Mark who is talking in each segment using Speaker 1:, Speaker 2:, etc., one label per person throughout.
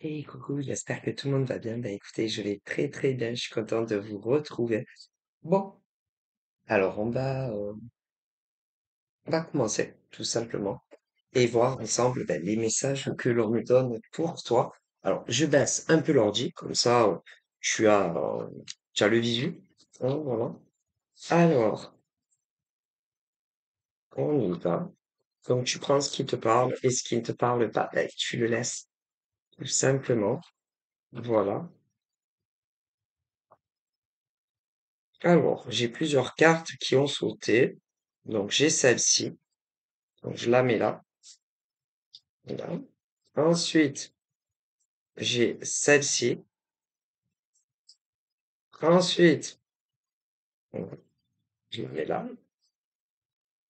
Speaker 1: Hey, coucou, j'espère que tout le monde va bien. Ben écoutez, je vais très très bien, je suis content de vous retrouver. Bon, alors on va commencer tout simplement et voir ensemble les messages que l'on me donne pour toi. Alors, je baisse un peu l'ordi, comme ça tu as, tu as le visu. Hein, voilà. Alors, on y va. Donc tu prends ce qui te parle et ce qui ne te parle pas, ben, tu le laisses tout simplement. Voilà. Alors, j'ai plusieurs cartes qui ont sauté. Donc, j'ai celle-ci. Donc, je la mets là. Là. Ensuite, j'ai celle-ci. Ensuite, je la mets là.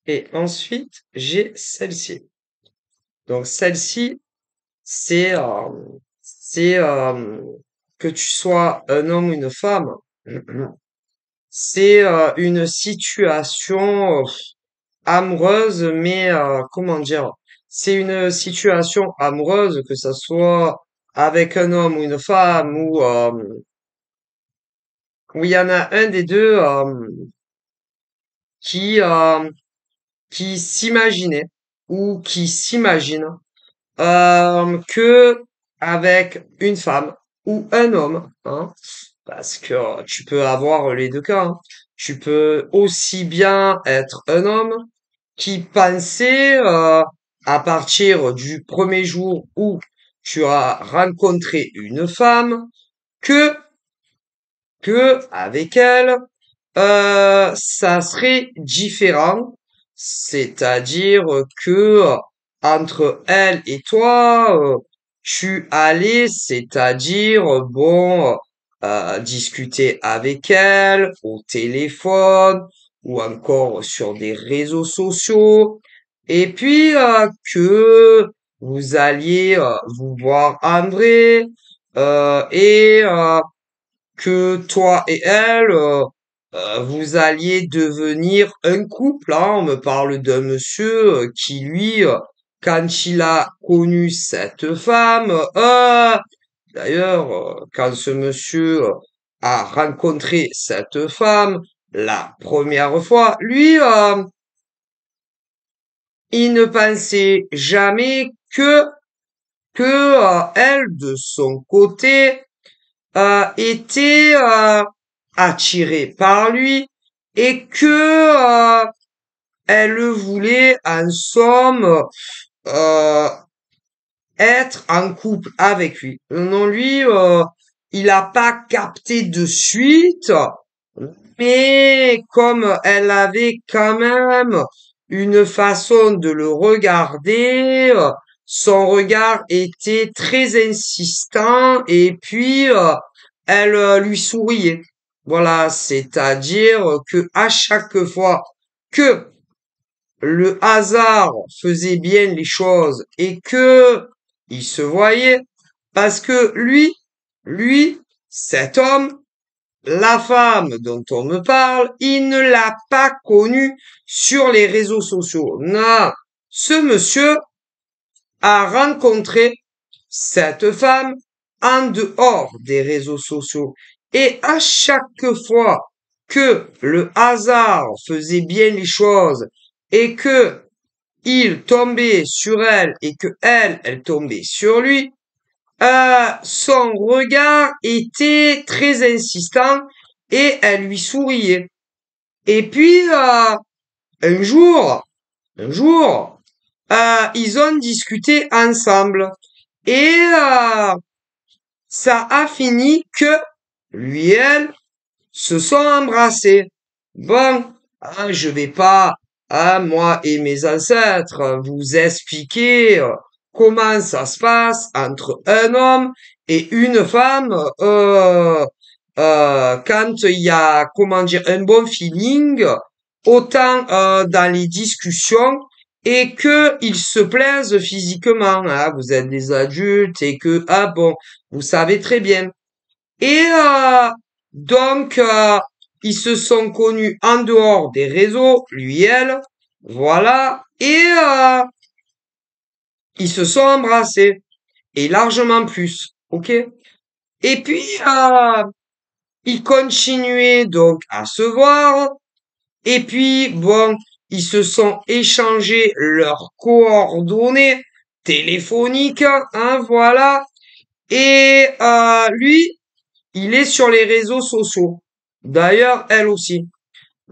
Speaker 1: Et ensuite, j'ai celle-ci. Donc, celle-ci, c'est c'est que tu sois un homme ou une femme. C'est une situation amoureuse, mais comment dire? C'est une situation amoureuse, que ça soit avec un homme ou une femme, ou où il y en a un des deux qui qui s'imaginait ou qui s'imagine que avec une femme ou un homme, hein, parce que tu peux avoir les deux cas, hein. Tu peux aussi bien être un homme qui pensait, à partir du premier jour où tu as rencontré une femme, que, avec elle, ça serait différent. C'est-à-dire que entre elle et toi, tu allais, c'est-à-dire, bon, discuter avec elle au téléphone ou encore sur des réseaux sociaux, et puis que vous alliez vous voir en vrai, et que toi et elle, vous alliez devenir un couple, hein. On me parle d'un monsieur qui, lui, quand il a connu cette femme, d'ailleurs, quand ce monsieur a rencontré cette femme la première fois, lui, il ne pensait jamais que elle, de son côté, était attirée par lui et que elle voulait en somme euh, être en couple avec lui. Non, lui, il a pas capté de suite, mais comme elle avait quand même une façon de le regarder, son regard était très insistant et puis elle lui souriait. Voilà, c'est-à-dire que à chaque fois que le hasard faisait bien les choses et que il se voyait, parce que lui, cet homme, la femme dont on me parle, il ne l'a pas connue sur les réseaux sociaux. Non, ce monsieur a rencontré cette femme en dehors des réseaux sociaux. Et à chaque fois que le hasard faisait bien les choses et que il tombait sur elle et que elle tombait sur lui, son regard était très insistant et elle lui souriait. Et puis, un jour, un jour, ils ont discuté ensemble et ça a fini que lui et elle se sont embrassés. Bon, je vais pas, moi et mes ancêtres, vous expliquer comment ça se passe entre un homme et une femme quand il y a, comment dire, un bon feeling, autant dans les discussions et que ils se plaisent physiquement. Hein. Vous êtes des adultes et que, ah bon, vous savez très bien. Et donc, ils se sont connus en dehors des réseaux, lui et elle, voilà, et ils se sont embrassés, et largement plus. ok? Et puis, ils continuaient donc à se voir. Et puis, bon, ils se sont échangés leurs coordonnées téléphoniques, hein, voilà. Et lui, il est sur les réseaux sociaux. D'ailleurs, elle aussi.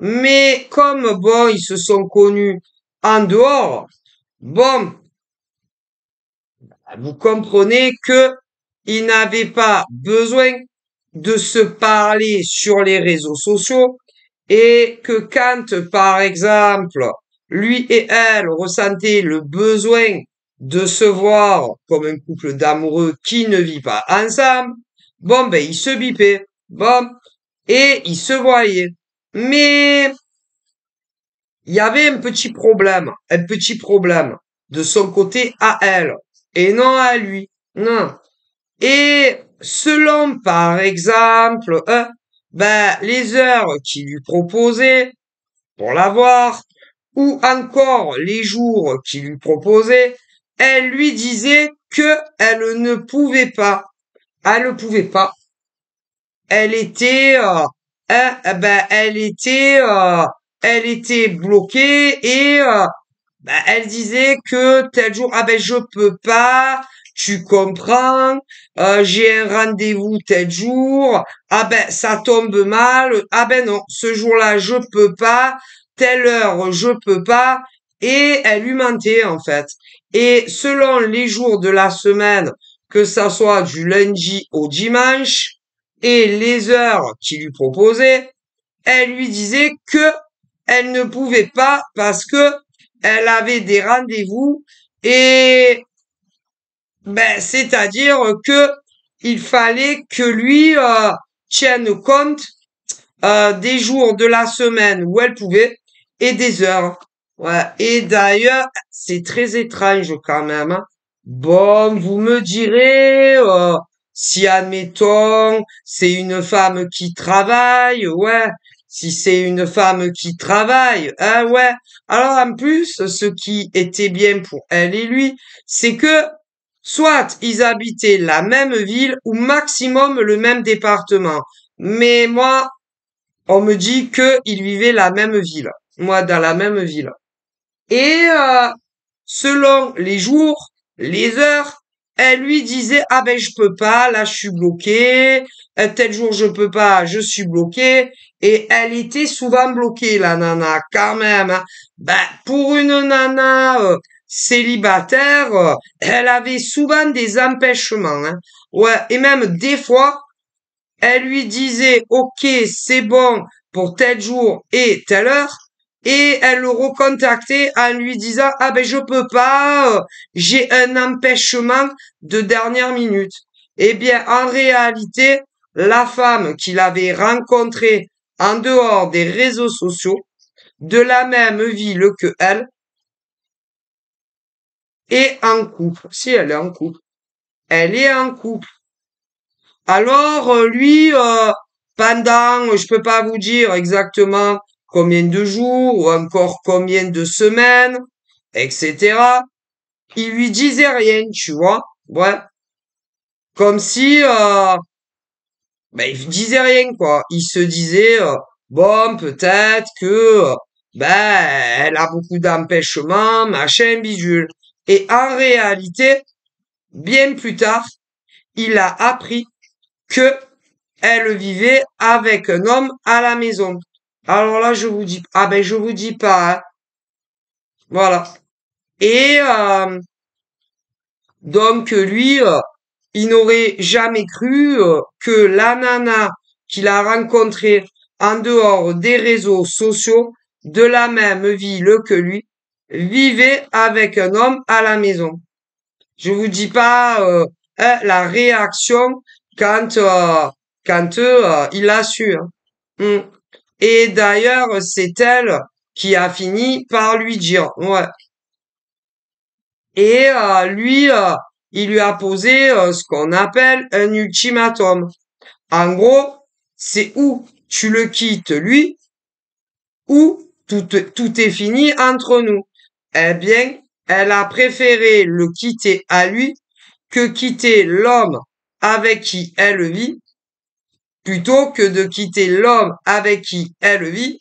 Speaker 1: Mais comme, bon, ils se sont connus en dehors, bon, vous comprenez que ils n'avaient pas besoin de se parler sur les réseaux sociaux et que quand, par exemple, lui et elle ressentaient le besoin de se voir comme un couple d'amoureux qui ne vit pas ensemble, bon, ben, ils se bipaient, bon, et ils se voyaient. Mais il y avait un petit problème de son côté à elle et non à lui. Non. Et selon, par exemple, les heures qu'il lui proposait pour la voir, ou encore les jours qu'il lui proposait, elle lui disait que elle ne pouvait pas. Elle ne pouvait pas. Elle était, elle était bloquée et elle disait que tel jour, ah ben je peux pas, tu comprends, j'ai un rendez-vous tel jour, ah ben ça tombe mal, ah ben non, ce jour-là je peux pas, telle heure je peux pas, et elle lui mentait en fait. Et selon les jours de la semaine, que ça soit du lundi au dimanche, et les heures qu'il lui proposait, elle lui disait que elle ne pouvait pas parce que elle avait des rendez-vous et ben c'est-à-dire que il fallait que lui tienne compte des jours de la semaine où elle pouvait et des heures. Ouais. Et d'ailleurs, c'est très étrange quand même, hein. Bon, vous me direz, si admettons, c'est une femme qui travaille, ouais. Si c'est une femme qui travaille, hein, ouais. Alors en plus, ce qui était bien pour elle et lui, c'est que soit ils habitaient la même ville ou maximum le même département. Mais moi, on me dit qu'ils vivaient la même ville. Moi, dans la même ville. Et selon les jours, les heures, elle lui disait, ah ben je peux pas, là je suis bloquée, tel jour je peux pas, je suis bloquée. Et elle était souvent bloquée, la nana, quand même, hein. Ben, pour une nana célibataire, elle avait souvent des empêchements, hein. Ouais, et même des fois, elle lui disait, OK, c'est bon pour tel jour et telle heure. Et elle le recontactait en lui disant, ah ben je peux pas, j'ai un empêchement de dernière minute. Eh bien, en réalité, la femme qu'il avait rencontrée en dehors des réseaux sociaux, de la même ville que elle, est en couple. Si elle est en couple. Elle est en couple. Alors, lui, pendant, je peux pas vous dire exactement combien de jours ou encore combien de semaines, etc. Il lui disait rien, tu vois. Ouais. Comme si, ben, il disait rien, quoi. Il se disait, bon, peut-être que, ben, elle a beaucoup d'empêchements, machin, bidule. Et en réalité, bien plus tard, il a appris que elle vivait avec un homme à la maison. Alors là, je vous dis, ah ben je vous dis pas, hein. Voilà. Et donc lui, il n'aurait jamais cru que la nana qu'il a rencontrée en dehors des réseaux sociaux de la même ville que lui vivait avec un homme à la maison. Je vous dis pas hein, la réaction quand il l'a su, hein. Mm. Et d'ailleurs, c'est elle qui a fini par lui dire, ouais. Et lui, il lui a posé ce qu'on appelle un ultimatum. En gros, c'est ou tu le quittes lui, ou tout est fini entre nous. Eh bien, elle a préféré le quitter à lui que quitter l'homme avec qui elle vit, plutôt que de quitter l'homme avec qui elle vit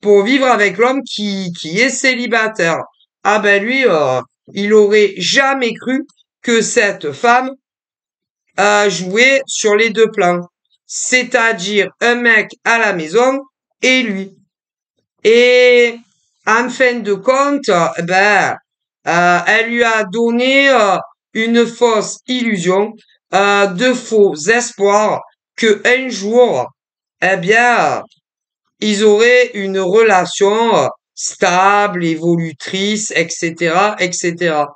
Speaker 1: pour vivre avec l'homme qui est célibataire. Ah ben lui, il aurait jamais cru que cette femme jouait sur les deux plans. C'est-à-dire un mec à la maison et lui. Et en fin de compte, elle lui a donné une fausse illusion, de faux espoirs que un jour, eh bien, ils auraient une relation stable, évolutrice, etc., etc.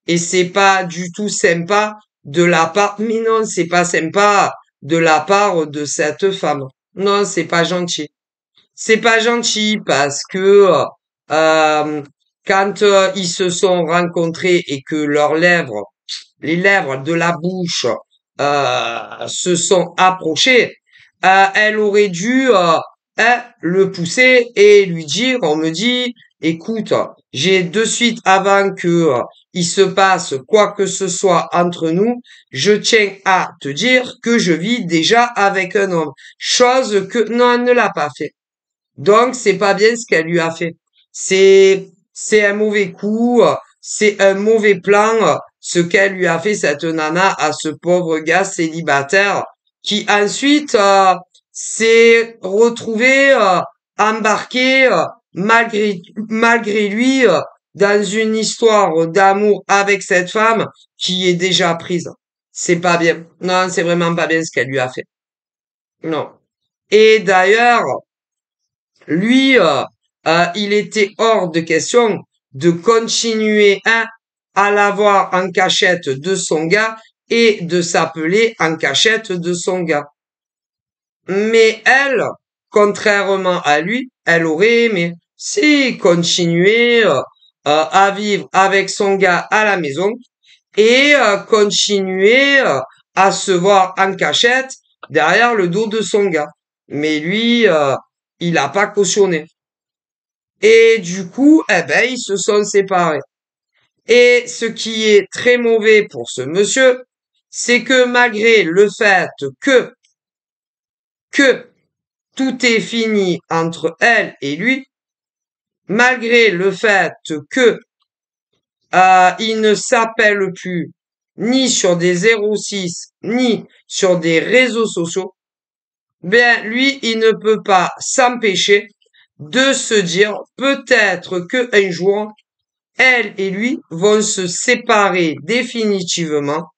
Speaker 1: Et c'est pas du tout sympa de la part, mais non, c'est pas sympa de la part de cette femme. Non, c'est pas gentil. C'est pas gentil parce que quand ils se sont rencontrés et que leurs lèvres, les lèvres de la bouche se sont approchées, elle aurait dû le pousser et lui dire, on me dit, écoute, j'ai de suite avant que il se passe quoi que ce soit entre nous, je tiens à te dire que je vis déjà avec un homme. Chose que non, elle ne l'a pas fait. Donc, c'est pas bien ce qu'elle lui a fait. C'est un mauvais coup, c'est un mauvais plan, ce qu'elle lui a fait, cette nana, à ce pauvre gars célibataire, qui ensuite s'est retrouvé embarqué, malgré lui, dans une histoire d'amour avec cette femme qui est déjà prise. C'est pas bien. Non, c'est vraiment pas bien ce qu'elle lui a fait. Non. Et d'ailleurs, lui, il était hors de question de continuer à l'avoir en cachette de son gars et de s'appeler en cachette de son gars. Mais elle, contrairement à lui, elle aurait aimé si continuer à vivre avec son gars à la maison et continuer à se voir en cachette derrière le dos de son gars. Mais lui, il a pas cautionné. Et du coup, eh ben, ils se sont séparés. Et ce qui est très mauvais pour ce monsieur, c'est que malgré le fait que tout est fini entre elle et lui, malgré le fait que il ne s'appelle plus ni sur des 06 ni sur des réseaux sociaux, bien lui, il ne peut pas s'empêcher de se dire peut-être que un jour elle et lui vont se séparer définitivement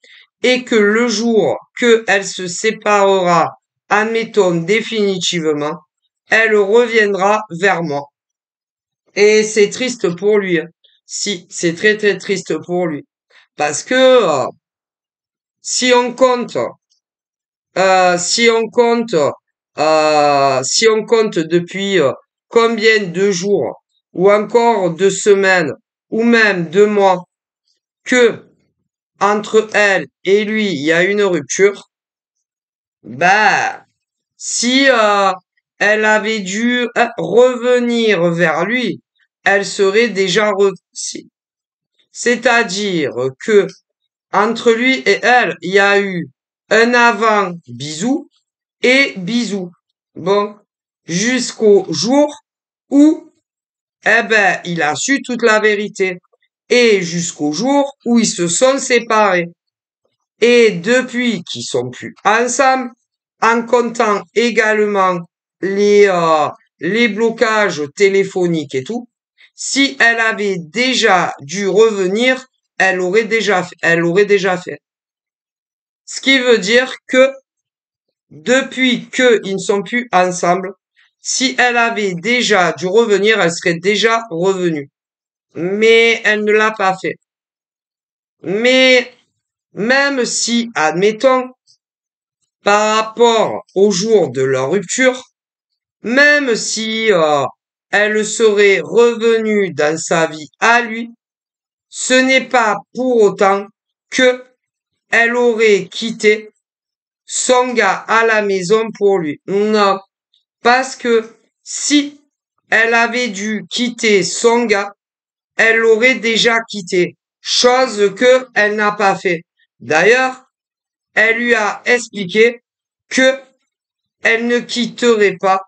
Speaker 1: et que le jour que elle se séparera, admettons définitivement, elle reviendra vers moi. Et c'est triste pour lui, hein. Si, c'est très très triste pour lui. Parce que si on compte, si on compte depuis combien de jours ou encore de semaines ou même de mois que entre elle et lui il y a une rupture, bah si elle avait dû revenir vers lui, elle serait déjà revenue. C'est-à-dire que entre lui et elle, il y a eu un avant bisou et bisou. Bon, jusqu'au jour où, eh ben, il a su toute la vérité. Et jusqu'au jour où ils se sont séparés. Et depuis qu'ils sont plus ensemble, en comptant également les blocages téléphoniques et tout, si elle avait déjà dû revenir, elle aurait déjà fait. Ce qui veut dire que depuis qu'ils ne sont plus ensemble, si elle avait déjà dû revenir, elle serait déjà revenue. Mais elle ne l'a pas fait. Mais même si, admettons, par rapport au jour de leur rupture, même si elle serait revenue dans sa vie à lui, ce n'est pas pour autant que elle aurait quitté son gars à la maison pour lui. Non, parce que si elle avait dû quitter son gars, elle l'aurait déjà quitté, chose que elle n'a pas fait. D'ailleurs, elle lui a expliqué que elle ne quitterait pas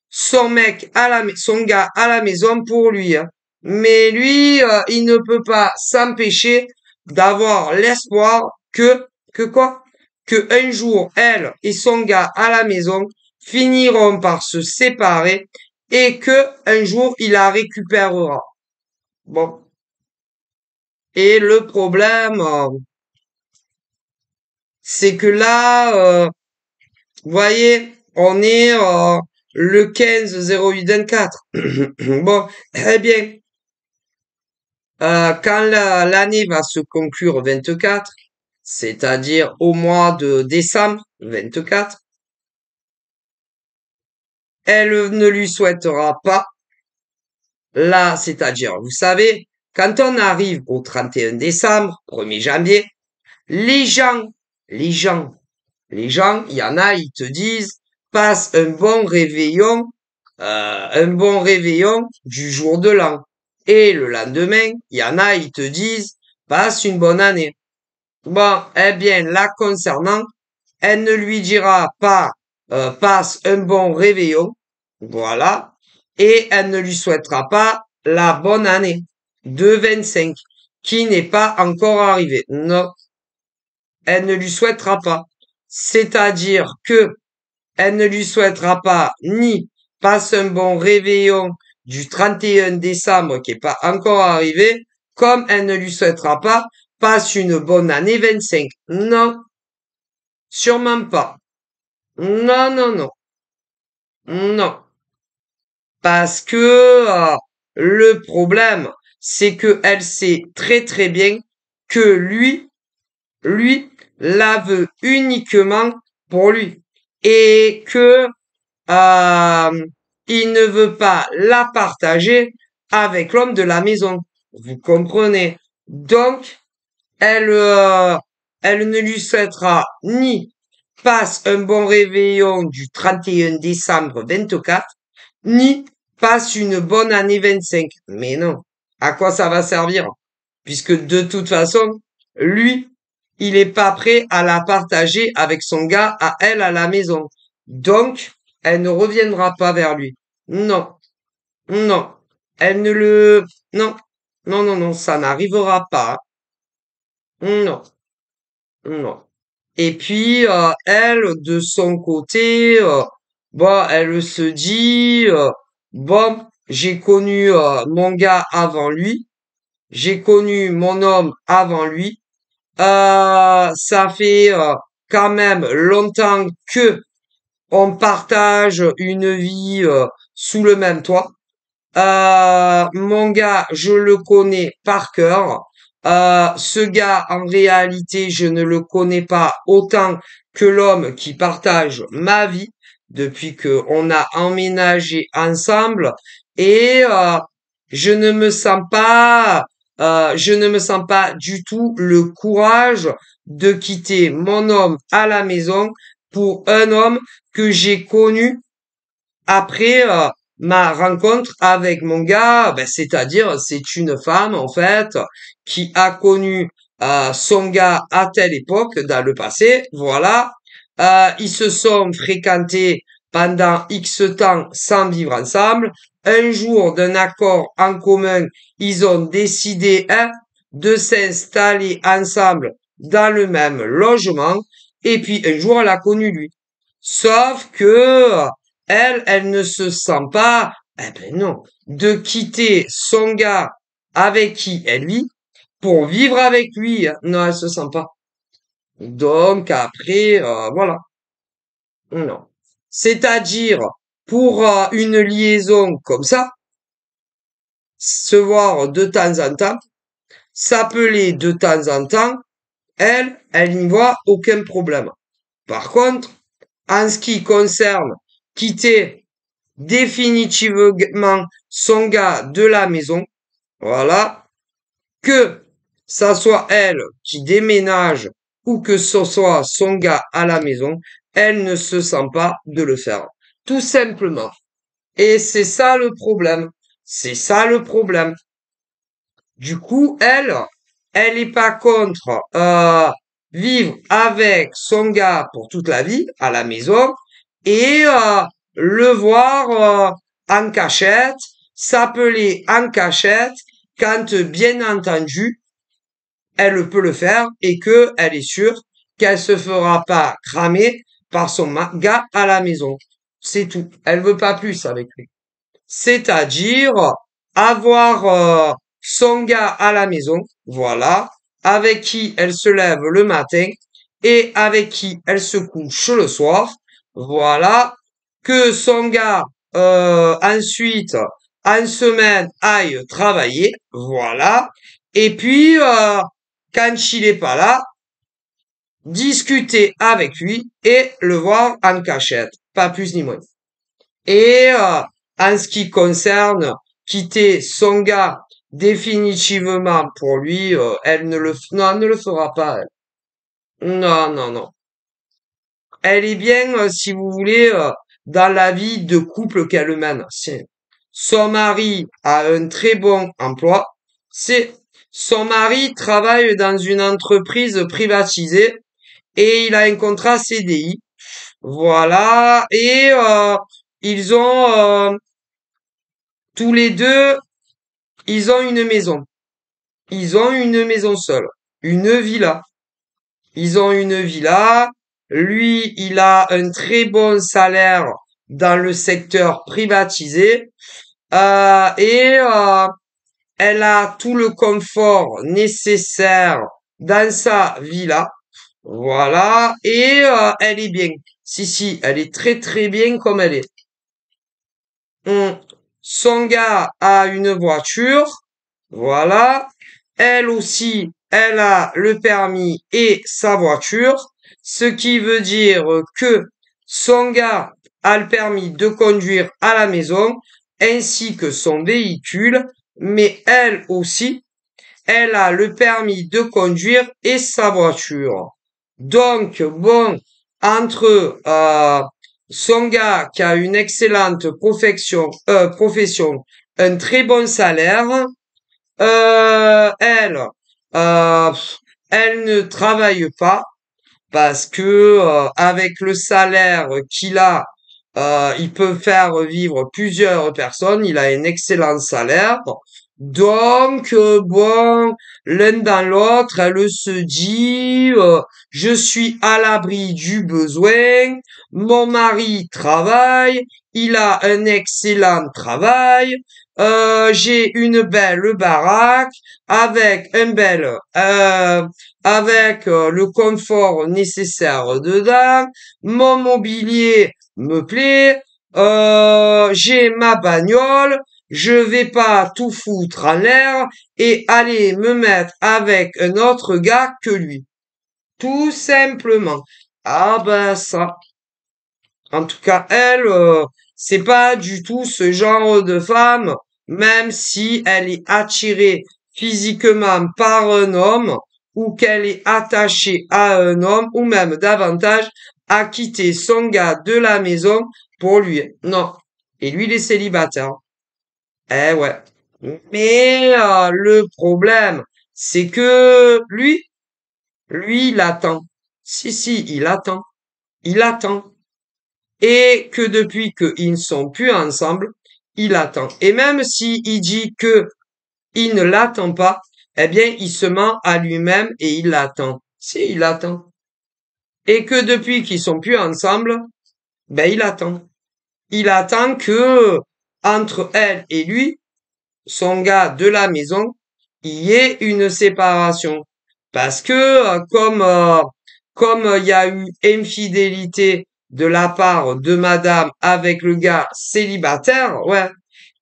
Speaker 1: son mec son gars à la maison pour lui, hein. Mais lui, il ne peut pas s'empêcher d'avoir l'espoir que quoi? Que un jour, elle et son gars à la maison finiront par se séparer et que un jour, il la récupérera. Bon. Et le problème, c'est que là, vous voyez, on est le 15-08-24. Bon, eh bien, quand l'année va se conclure 24, c'est-à-dire au mois de décembre 24, elle ne lui souhaitera pas, là, c'est-à-dire, vous savez, quand on arrive au 31 décembre, 1er janvier, les gens, les gens, les gens, il y en a, ils te disent, passe un bon réveillon du jour de l'an. Et le lendemain, il y en a, ils te disent, passe une bonne année. Bon, eh bien, là concernant, elle ne lui dira pas passe un bon réveillon, voilà, et elle ne lui souhaitera pas la bonne année de 25, qui n'est pas encore arrivée. Non, elle ne lui souhaitera pas. C'est-à-dire que elle ne lui souhaitera pas ni passe un bon réveillon du 31 décembre qui n'est pas encore arrivé, comme elle ne lui souhaitera pas passe une bonne année 25. Non, sûrement pas. Non, non, non, non. Parce que le problème, c'est que elle sait très très bien que lui, la veut uniquement pour lui. Et que euh, il ne veut pas la partager avec l'homme de la maison. Vous comprenez? Donc, elle, elle ne lui souhaitera ni passe un bon réveillon du 31 décembre 24, ni passe une bonne année 25. Mais non. À quoi ça va servir? Puisque de toute façon, lui, il est pas prêt à la partager avec son gars à elle à la maison. Donc, elle ne reviendra pas vers lui. Non, non. Elle ne le, non, non, non, non, ça n'arrivera pas. Non, non. Et puis, elle, de son côté, bon, elle se dit, bon, j'ai connu mon gars avant lui, j'ai connu mon homme avant lui, ça fait quand même longtemps que on partage une vie sous le même toit. Mon gars, je le connais par cœur. Ce gars, en réalité, je ne le connais pas autant que l'homme qui partage ma vie depuis que on a emménagé ensemble. Et je ne me sens pas, je ne me sens pas du tout le courage de quitter mon homme à la maison pour un homme que j'ai connu après ma rencontre avec mon gars, ben, c'est-à-dire c'est une femme en fait qui a connu son gars à telle époque dans le passé, voilà. Ils se sont fréquentés pendant X temps sans vivre ensemble. Un jour, d'un accord en commun, ils ont décidé de s'installer ensemble dans le même logement. Et puis un jour, elle a connu lui. Sauf que elle ne se sent pas, eh ben non, de quitter son gars avec qui elle vit pour vivre avec lui, hein. Non, elle se sent pas. Donc après, voilà, non. C'est-à-dire, pour une liaison comme ça, se voir de temps en temps, s'appeler de temps en temps, elle n'y voit aucun problème. Par contre, en ce qui concerne quitter définitivement son gars de la maison, voilà, que ça soit elle qui déménage ou que ce soit son gars à la maison, elle ne se sent pas de le faire. Tout simplement. Et c'est ça le problème. C'est ça le problème. Du coup, elle est pas contre, vivre avec son gars pour toute la vie à la maison et le voir en cachette, s'appeler en cachette quand bien entendu elle peut le faire et que elle est sûre qu'elle se fera pas cramer par son gars à la maison. C'est tout. Elle veut pas plus avec lui. C'est-à-dire avoir son gars à la maison, voilà, avec qui elle se lève le matin et avec qui elle se couche le soir, voilà, que son gars ensuite en semaine aille travailler, voilà, et puis quand il est pas là, discuter avec lui et le voir en cachette, pas plus ni moins. Et en ce qui concerne quitter son gars définitivement pour lui, elle ne le, non, elle ne le fera pas. Elle. Non, non, non. Elle est bien, si vous voulez, dans la vie de couple qu'elle mène. Son mari a un très bon emploi. C'est son mari travaille dans une entreprise privatisée et il a un contrat CDI. Voilà. Et ils ont tous les deux, ils ont une maison. Ils ont une maison seule, une villa. Ils ont une villa. Lui, il a un très bon salaire dans le secteur privatisé. Et elle a tout le confort nécessaire dans sa villa. Voilà. Et elle est bien. Si, si, elle est très très bien comme elle est. Son gars a une voiture. Voilà. Elle aussi, elle a le permis et sa voiture. Ce qui veut dire que son gars a le permis de conduire à la maison ainsi que son véhicule. Mais elle aussi, elle a le permis de conduire et sa voiture. Donc, bon, entre son gars qui a une excellente profession, un très bon salaire, elle, euh, elle ne travaille pas parce que avec le salaire qu'il a, il peut faire vivre plusieurs personnes. Il a un excellent salaire. Donc, bon, l'un dans l'autre, elle se dit, je suis à l'abri du besoin, mon mari travaille, il a un excellent travail, j'ai une belle baraque avec avec le confort nécessaire dedans, mon mobilier me plaît, j'ai ma bagnole, je vais pas tout foutre en l'air et aller me mettre avec un autre gars que lui. Tout simplement. Ah ben ça. En tout cas, elle, c'est pas du tout ce genre de femme, même si elle est attirée physiquement par un homme, ou qu'elle est attachée à un homme, ou même davantage, à quitter son gars de la maison pour lui. Non. Et lui, il est célibataire. Eh ouais. Mais le problème, c'est que lui, il attend. Si, si, il attend. Il attend. Et que depuis qu'ils ne sont plus ensemble, il attend. Et même si il dit que il ne l'attend pas, eh bien, il se ment à lui-même et il l'attend. Si, il attend. Et que depuis qu'ils sont plus ensemble, ben, il attend. Il attend que, entre elle et lui, son gars de la maison, il y ait une séparation. Parce que, comme il y a eu infidélité de la part de madame avec le gars célibataire, ouais,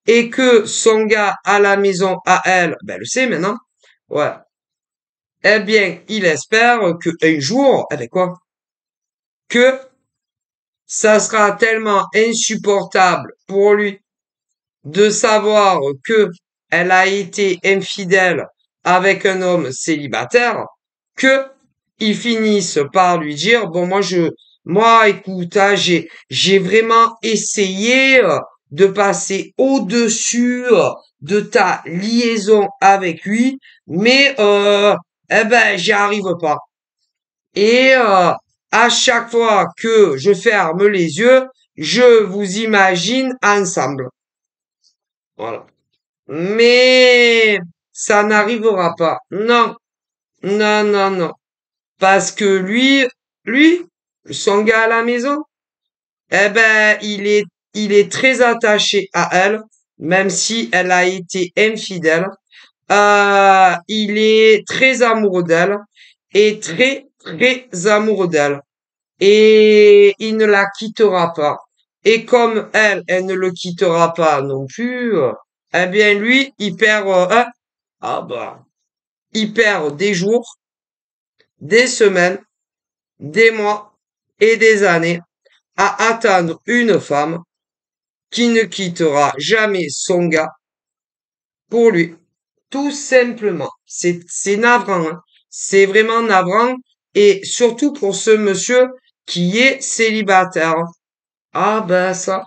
Speaker 1: et que son gars à la maison à elle, ben, elle le sait maintenant, ouais, eh bien, il espère que un jour, eh ben quoi, que ça sera tellement insupportable pour lui de savoir que elle a été infidèle avec un homme célibataire, que ils finissent par lui dire, bon, moi, écoute, hein, j'ai vraiment essayé de passer au-dessus de ta liaison avec lui, mais, eh ben, j'y arrive pas. Et à chaque fois que je ferme les yeux, je vous imagine ensemble. Voilà. Mais ça n'arrivera pas. Non, non, non, non. Parce que lui, son gars à la maison, eh ben, il est très attaché à elle, même si elle a été infidèle. Il est très amoureux d'elle et très, très amoureux d'elle. Et il ne la quittera pas. Et comme elle ne le quittera pas non plus, eh bien, lui, il perd, ah bah, il perd des jours, des semaines, des mois et des années à attendre une femme qui ne quittera jamais son gars pour lui. Tout simplement. C'est navrant, hein. C'est vraiment navrant. Et surtout pour ce monsieur qui est célibataire. Ah ben ça.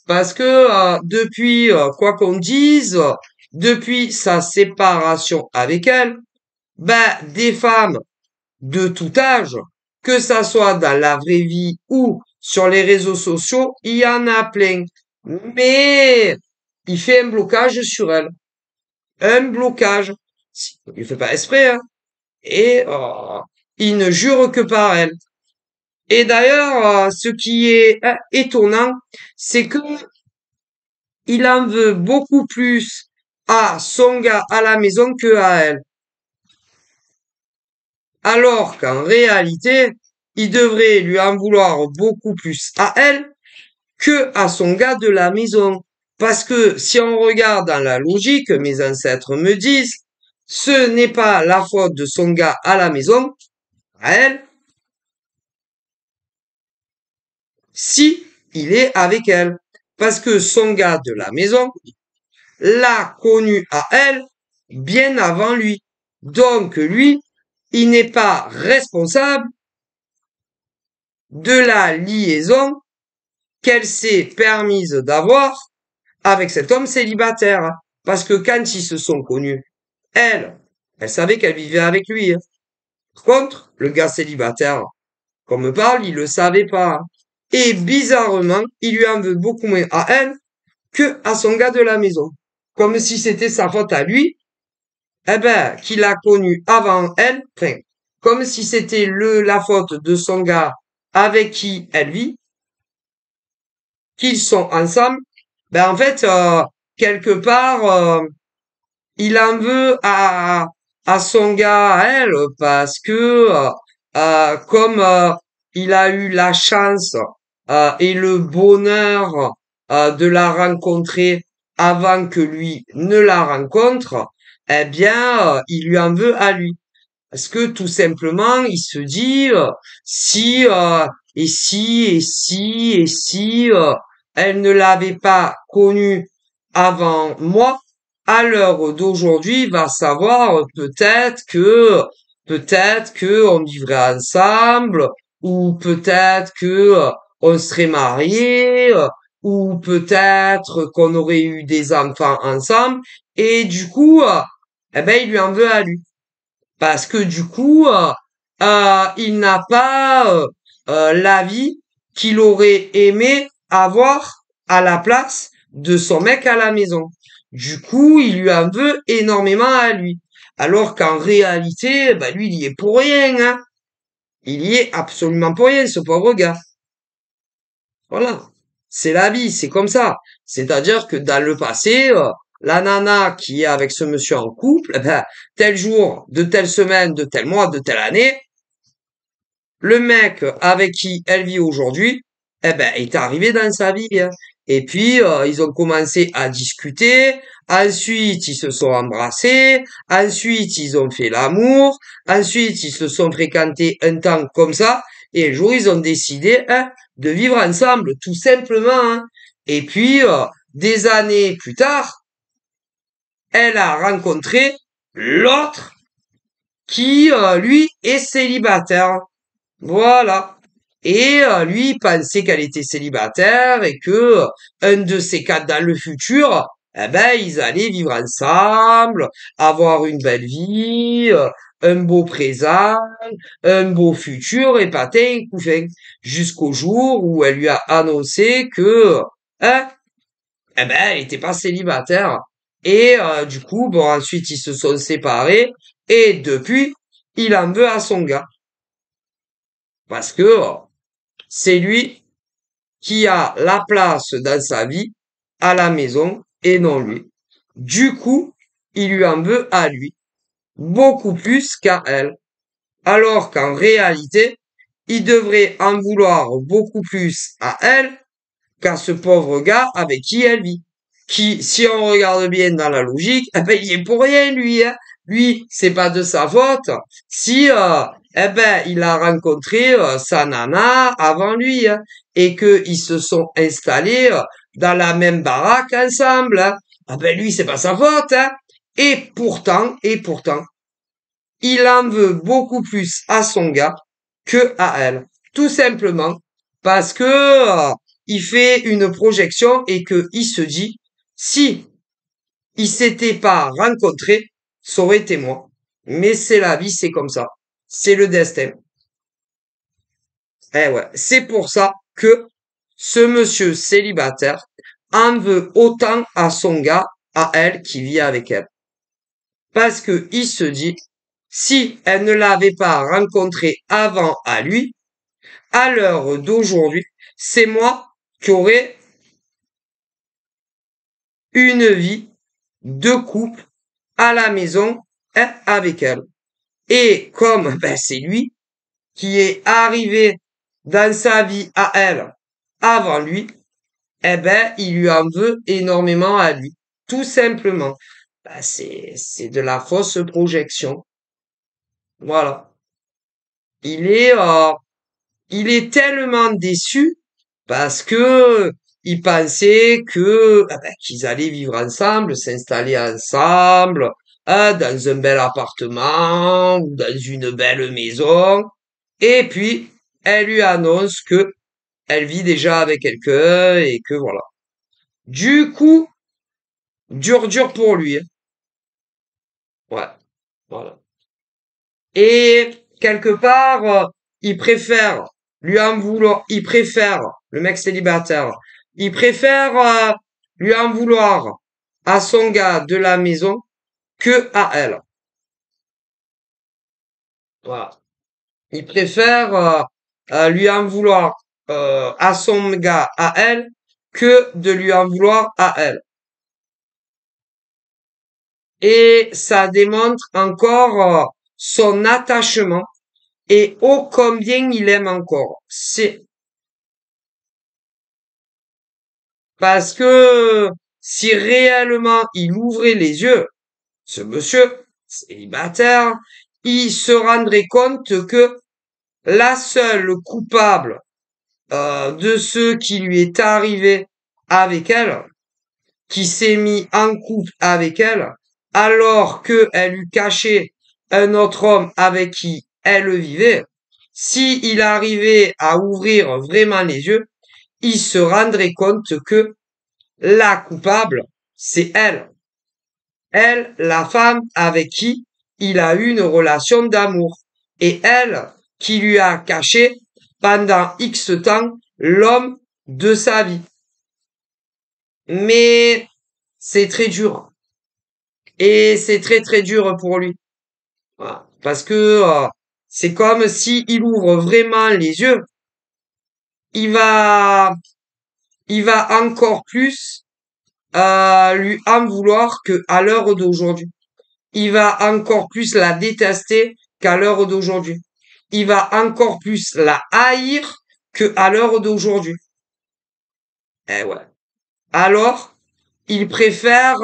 Speaker 1: Parce que depuis, quoi qu'on dise, depuis sa séparation avec elle, ben des femmes de tout âge, que ça soit dans la vraie vie ou sur les réseaux sociaux, il y en a plein. Mais il fait un blocage sur elle. Un blocage. Il fait pas exprès, hein. Et il ne jure que par elle. Et d'ailleurs, ce qui est étonnant, c'est que il en veut beaucoup plus à son gars à la maison que à elle. Alors qu'en réalité, il devrait lui en vouloir beaucoup plus à elle que à son gars de la maison. Parce que si on regarde dans la logique, mes ancêtres me disent, ce n'est pas la faute de son gars à la maison, à elle, si il est avec elle. Parce que son gars de la maison l'a connu à elle bien avant lui. Donc lui, il n'est pas responsable de la liaison qu'elle s'est permise d'avoir avec cet homme célibataire. Parce que quand ils se sont connus, elle savait qu'elle vivait avec lui, hein. Par contre, le gars célibataire, qu'on me parle, il le savait pas. Et bizarrement, il lui en veut beaucoup moins à elle que à son gars de la maison. Comme si c'était sa faute à lui, eh ben, qu'il a connu avant elle, enfin, comme si c'était la faute de son gars avec qui elle vit, qu'ils sont ensemble, ben en fait, quelque part, il en veut à son gars, à elle, parce que comme il a eu la chance et le bonheur de la rencontrer avant que lui ne la rencontre, eh bien, il lui en veut à lui. Parce que tout simplement, il se dit si et si elle ne l'avait pas connu avant moi, à l'heure d'aujourd'hui, il va savoir peut-être que on vivrait ensemble ou peut-être que on serait mariés ou peut-être qu'on aurait eu des enfants ensemble et du coup eh ben il lui en veut à lui. Parce que du coup, il n'a pas la vie qu'il aurait aimé avoir à la place de son mec à la maison. Du coup, il lui en veut énormément à lui. Alors qu'en réalité, bah lui, il y est pour rien, hein. Il y est absolument pour rien, ce pauvre gars. Voilà. C'est la vie, c'est comme ça. C'est-à-dire que dans le passé, la nana qui est avec ce monsieur en couple, eh ben, tel jour, de telle semaine, de tel mois, de telle année, le mec avec qui elle vit aujourd'hui, eh ben, est arrivé dans sa vie, hein. Et puis, ils ont commencé à discuter. Ensuite, ils se sont embrassés. Ensuite, ils ont fait l'amour. Ensuite, ils se sont fréquentés un temps comme ça. Et un jour, ils ont décidé, hein, de vivre ensemble, tout simplement, hein. Et puis, des années plus tard, elle a rencontré l'autre qui, lui, est célibataire. Voilà. Et lui, il pensait qu'elle était célibataire et que un de ces quatre dans le futur, eh ben, ils allaient vivre ensemble, avoir une belle vie, un beau présent, un beau futur et patin couffin. Jusqu'au jour où elle lui a annoncé que, hein, eh ben, elle était pas célibataire. Et du coup, bon, ensuite, ils se sont séparés. Et depuis, il en veut à son gars. Parce que c'est lui qui a la place dans sa vie à la maison et non lui. Du coup, il lui en veut à lui, beaucoup plus qu'à elle. Alors qu'en réalité, il devrait en vouloir beaucoup plus à elle qu'à ce pauvre gars avec qui elle vit. Qui, si on regarde bien dans la logique, eh ben, il est pour rien, lui, hein. Lui, c'est pas de sa faute. Si, eh ben, il a rencontré sa nana avant lui, hein, et que ils se sont installés dans la même baraque ensemble, hein. Ah ben, lui, c'est pas sa faute, hein. Et pourtant, il en veut beaucoup plus à son gars que à elle. Tout simplement parce que il fait une projection et que il se dit, si il s'était pas rencontré, ça aurait été moi. Mais c'est la vie, c'est comme ça. C'est le destin. Eh ouais, c'est pour ça que ce monsieur célibataire en veut autant à son gars, à elle qui vit avec elle. Parce que il se dit, si elle ne l'avait pas rencontré avant à lui, à l'heure d'aujourd'hui, c'est moi qui aurais une vie de couple à la maison avec elle. Et comme ben, c'est lui qui est arrivé dans sa vie à elle avant lui, eh ben il lui en veut énormément à lui. Tout simplement. Ben, c'est de la fausse projection. Voilà. Il est euh, il est tellement déçu parce que il pensait que ah ben, qu'ils allaient vivre ensemble, s'installer ensemble, dans un bel appartement ou dans une belle maison. Et puis, elle lui annonce que elle vit déjà avec quelqu'un et que voilà. Du coup, dur pour lui, hein. Ouais, voilà. Et quelque part, il préfère, le mec célibataire, il préfère lui en vouloir à son gars de la maison que à elle. Voilà. Il préfère lui en vouloir à son gars à elle que de lui en vouloir à elle. Et ça démontre encore son attachement et ô combien il aime encore. C'est parce que si réellement il ouvrait les yeux, ce monsieur célibataire, il se rendrait compte que la seule coupable de ce qui lui est arrivé avec elle, qui s'est mis en couple avec elle, alors qu'elle eut caché un autre homme avec qui elle vivait, si il arrivait à ouvrir vraiment les yeux, il se rendrait compte que la coupable, c'est elle. Elle, la femme avec qui il a eu une relation d'amour. Et elle, qui lui a caché pendant X temps l'homme de sa vie. Mais c'est très dur. Et c'est très très dur pour lui. Voilà. Parce que c'est comme si il ouvre vraiment les yeux, il va, il va encore plus lui en vouloir que à l'heure d'aujourd'hui. Il va encore plus la détester qu'à l'heure d'aujourd'hui. Il va encore plus la haïr que à l'heure d'aujourd'hui. Eh ouais. Alors, il préfère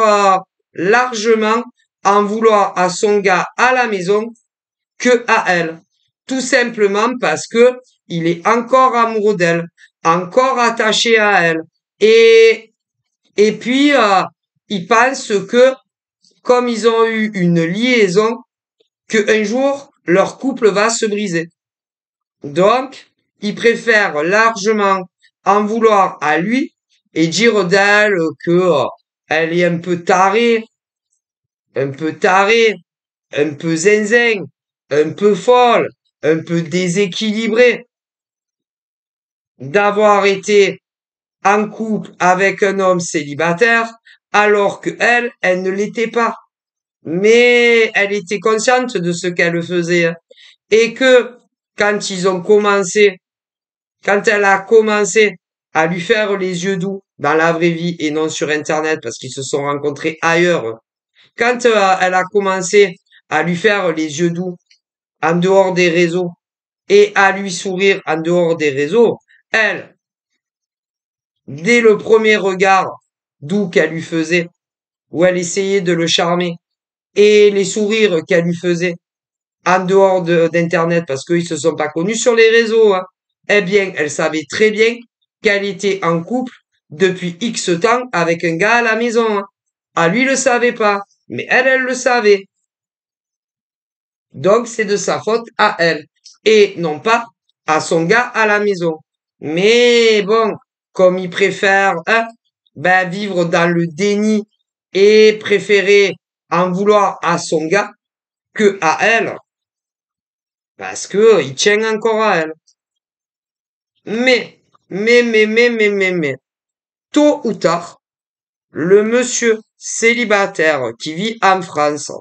Speaker 1: largement en vouloir à son gars à la maison que à elle. Tout simplement parce que il est encore amoureux d'elle, encore attaché à elle. Et, et puis, il pense que comme ils ont eu une liaison, que un jour, leur couple va se briser. Donc, il préfère largement en vouloir à lui et dire d'elle que elle est un peu tarée, un peu zinzin, un peu folle, un peu déséquilibrée, d'avoir été en couple avec un homme célibataire, alors que elle ne l'était pas. Mais elle était consciente de ce qu'elle faisait. Hein. Et que quand ils ont commencé, quand elle a commencé à lui faire les yeux doux dans la vraie vie et non sur Internet parce qu'ils se sont rencontrés ailleurs, quand elle a commencé à lui faire les yeux doux en dehors des réseaux et à lui sourire en dehors des réseaux, elle, dès le premier regard doux qu'elle lui faisait, où elle essayait de le charmer, et les sourires qu'elle lui faisait en dehors d'Internet, parce qu'ils se sont pas connus sur les réseaux, hein, eh bien, elle savait très bien qu'elle était en couple depuis X temps avec un gars à la maison. Hein. Ah, lui, il le savait pas, mais elle le savait. Donc, c'est de sa faute à elle, et non pas à son gars à la maison. Mais bon, comme il préfère, hein, ben, vivre dans le déni et préférer en vouloir à son gars que à elle, parce que il tient encore à elle. Mais, tôt ou tard, le monsieur célibataire qui vit en France,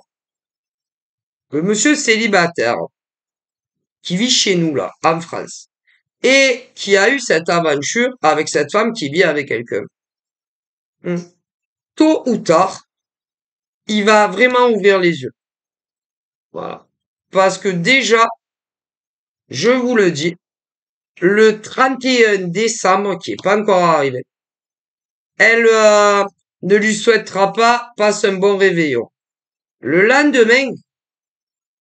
Speaker 1: le monsieur célibataire qui vit chez nous là, en France, et qui a eu cette aventure avec cette femme qui vit avec quelqu'un. Hmm. Tôt ou tard, il va vraiment ouvrir les yeux. Voilà. Parce que déjà, je vous le dis, le 31 décembre, qui est pas encore arrivé, elle ne lui souhaitera pas passe un bon réveillon. Le lendemain,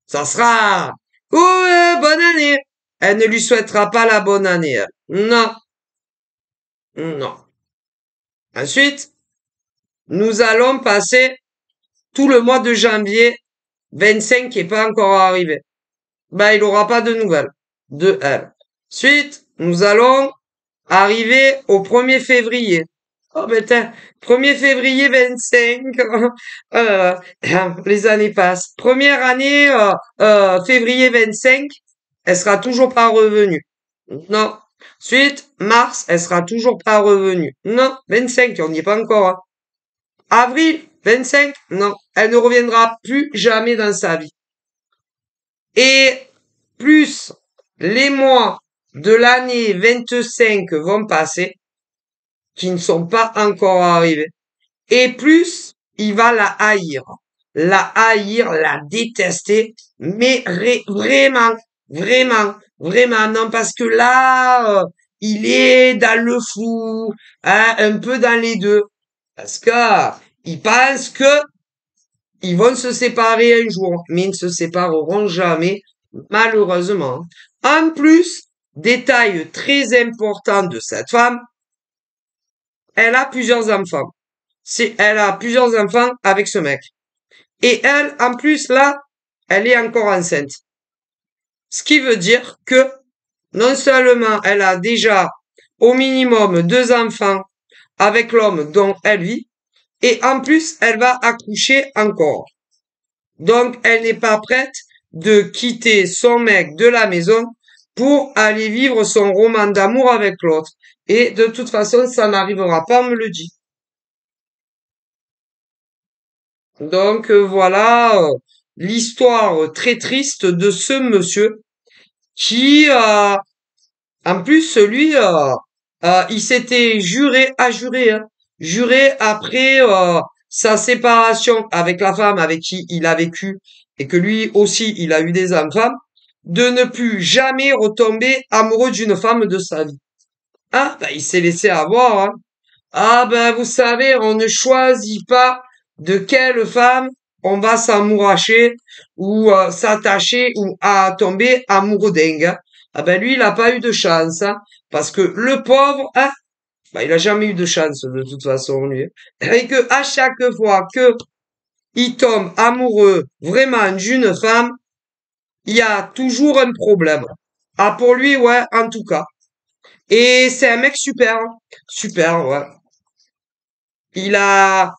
Speaker 1: ça sera oh bonne année. Elle ne lui souhaitera pas la bonne année. Elle. Non, non. Ensuite, nous allons passer tout le mois de janvier 25 qui est pas encore arrivé. Ben, il aura pas de nouvelles de elle. Ensuite, nous allons arriver au 1er février. Oh, ben, tiens, 1er février 25. Oh là là, les années passent. Première année, février 25, elle sera toujours pas revenue. Non. Ensuite, mars, elle sera toujours pas revenue. Non, 25, on n'y est pas encore. Hein. Avril, 25, non. Elle ne reviendra plus jamais dans sa vie. Et plus les mois de l'année 25 vont passer, qui ne sont pas encore arrivés, et plus il va la haïr, la détester, mais vraiment, non, parce que là, il est dans le flou, hein, un peu dans les deux, parce que il pense que ils vont se séparer un jour, mais ils ne se sépareront jamais, malheureusement. En plus, détail très important de cette femme, elle a plusieurs enfants. Elle a plusieurs enfants avec ce mec. Et elle, en plus, là, elle est encore enceinte. Ce qui veut dire que non seulement elle a déjà au minimum 2 enfants avec l'homme dont elle vit, et en plus, elle va accoucher encore. Donc, elle n'est pas prête de quitter son mec de la maison pour aller vivre son roman d'amour avec l'autre. Et de toute façon, ça n'arrivera pas, on me le dit. Donc voilà l'histoire très triste de ce monsieur qui, en plus, lui, il s'était juré après sa séparation avec la femme avec qui il a vécu et que lui aussi il a eu des enfants, de ne plus jamais retomber amoureux d'une femme de sa vie. Ah, ben, il s'est laissé avoir, hein. Ah, ben, vous savez, on ne choisit pas de quelle femme on va s'amouracher ou s'attacher ou à tomber amoureux dingue. Hein. Ah ben lui, il a pas eu de chance, hein, parce que le pauvre, hein, bah, il a jamais eu de chance de toute façon lui. Et que à chaque fois que il tombe amoureux vraiment d'une femme, il y a toujours un problème. Ah pour lui, ouais, en tout cas. Et c'est un mec super, hein. Super, ouais. Il a,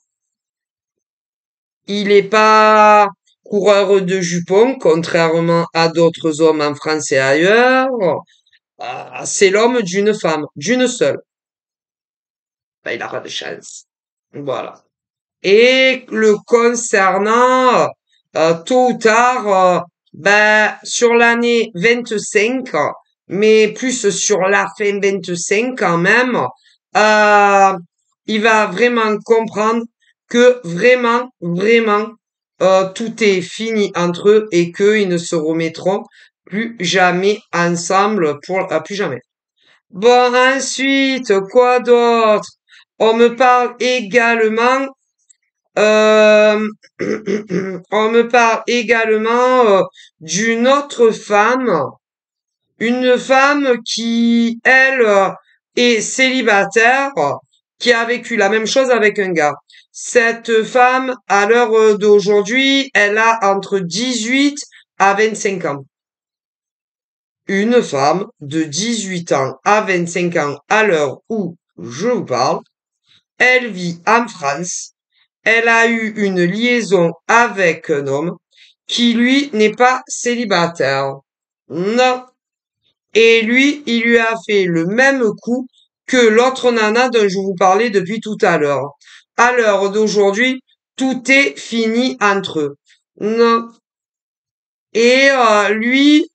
Speaker 1: il est pas, coureur de jupons, contrairement à d'autres hommes en France et ailleurs. C'est l'homme d'une femme, d'une seule. Ben, il a pas de chance. Voilà. Et le concernant, tôt ou tard, ben, sur l'année 25, mais plus sur la fin 25 quand même, euh, il va vraiment comprendre que vraiment, tout est fini entre eux et qu'ils ne se remettront plus jamais ensemble plus jamais. Bon, ensuite, quoi d'autre? On me parle également euh, on me parle également d'une autre femme, une femme qui, elle, est célibataire, qui a vécu la même chose avec un gars. Cette femme, à l'heure d'aujourd'hui, elle a entre 18 à 25 ans. Une femme de 18 ans à 25 ans à l'heure où je vous parle, elle vit en France. Elle a eu une liaison avec un homme qui, lui, n'est pas célibataire. Non. Et lui, il lui a fait le même coup que l'autre nana dont je vous parlais depuis tout à l'heure. À l'heure d'aujourd'hui, tout est fini entre eux. Non. Et lui,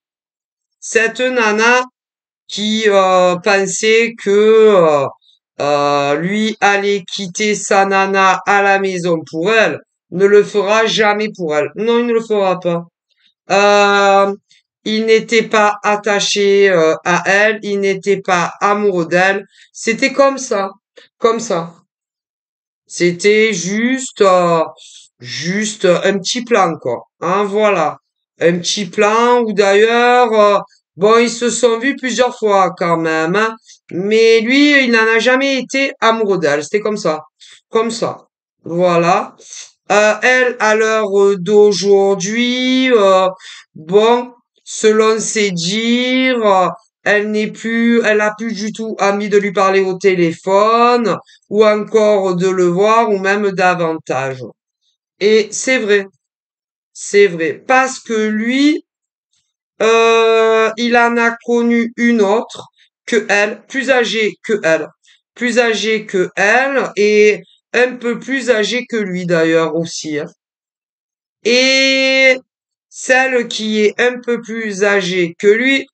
Speaker 1: cette nana qui pensait que lui allait quitter sa nana à la maison pour elle, ne le fera jamais pour elle. Non, il ne le fera pas. Euh, il n'était pas attaché à elle, il n'était pas amoureux d'elle. C'était comme ça. C'était juste un petit plan, quoi. Hein, voilà. Un petit plan où d'ailleurs, bon, ils se sont vus plusieurs fois quand même, hein, mais lui, il n'en a jamais été amoureux d'elle. C'était comme ça. Comme ça. Voilà. Elle, à l'heure d'aujourd'hui, bon, selon ses dires, elle a plus du tout envie de lui parler au téléphone, ou encore de le voir, ou même davantage. Et c'est vrai, parce que lui, il en a connu une autre que elle, plus âgée que elle, et un peu plus âgée que lui d'ailleurs aussi, hein. Et celle qui est un peu plus âgée que lui,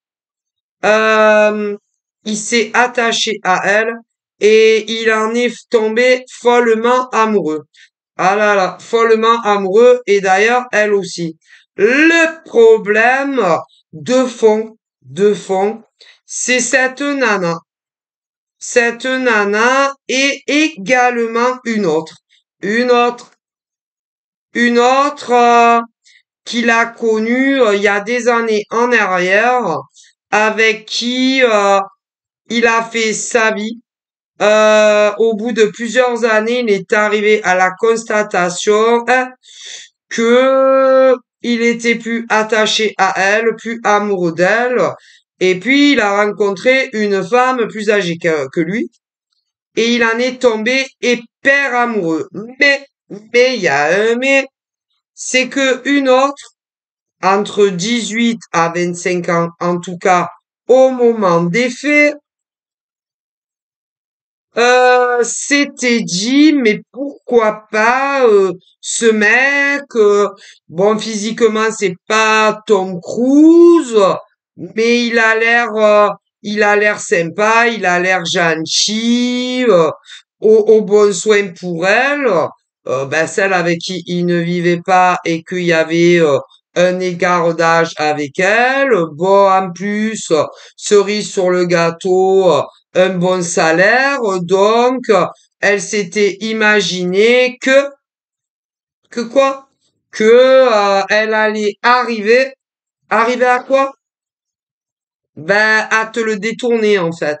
Speaker 1: euh, il s'est attaché à elle et il en est tombé follement amoureux. Ah là là, follement amoureux et d'ailleurs elle aussi. Le problème de fond, c'est cette nana. Cette nana et également une autre, une autre qu'il a connue il y a des années en arrière, avec qui il a fait sa vie. Au bout de plusieurs années, il est arrivé à la constatation que il était plus attaché à elle, plus amoureux d'elle. Et puis, il a rencontré une femme plus âgée que lui. Et il en est tombé hyper amoureux. Mais, il y a un mais, c'est que une autre, entre 18 à 25 ans, en tout cas, au moment des faits, s'était dit, mais pourquoi pas ce mec, bon, physiquement, c'est pas Tom Cruise, mais il a l'air sympa, il a l'air gentil, au bon soin pour elle. Ben, celle avec qui il ne vivait pas et qu'il y avait un écart d'âge avec elle. Bon, en plus, cerise sur le gâteau, un bon salaire, donc elle s'était imaginé que quoi? Que elle allait arriver à quoi? Ben à te le détourner en fait,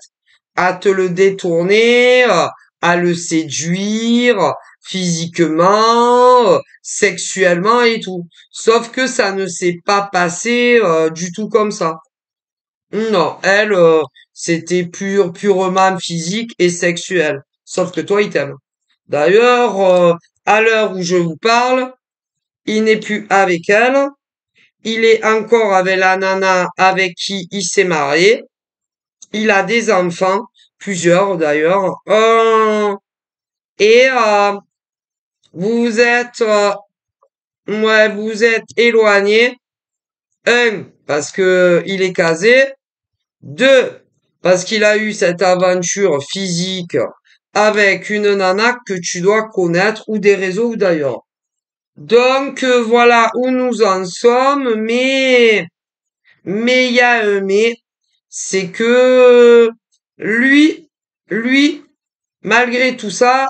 Speaker 1: à te le détourner, à le séduire physiquement, sexuellement et tout. Sauf que ça ne s'est pas passé du tout comme ça. Non, elle, c'était purement physique et sexuel. Sauf que toi, il t'aime. D'ailleurs, à l'heure où je vous parle, il n'est plus avec elle, il est encore avec la nana avec qui il s'est marié, il a des enfants, plusieurs d'ailleurs, et vous êtes, ouais, vous êtes éloignés. Un, parce que il est casé. Deux, parce qu'il a eu cette aventure physique avec une nana que tu dois connaître ou des réseaux ou d'ailleurs. Donc voilà où nous en sommes, mais il y a un mais, c'est que lui, lui, malgré tout ça,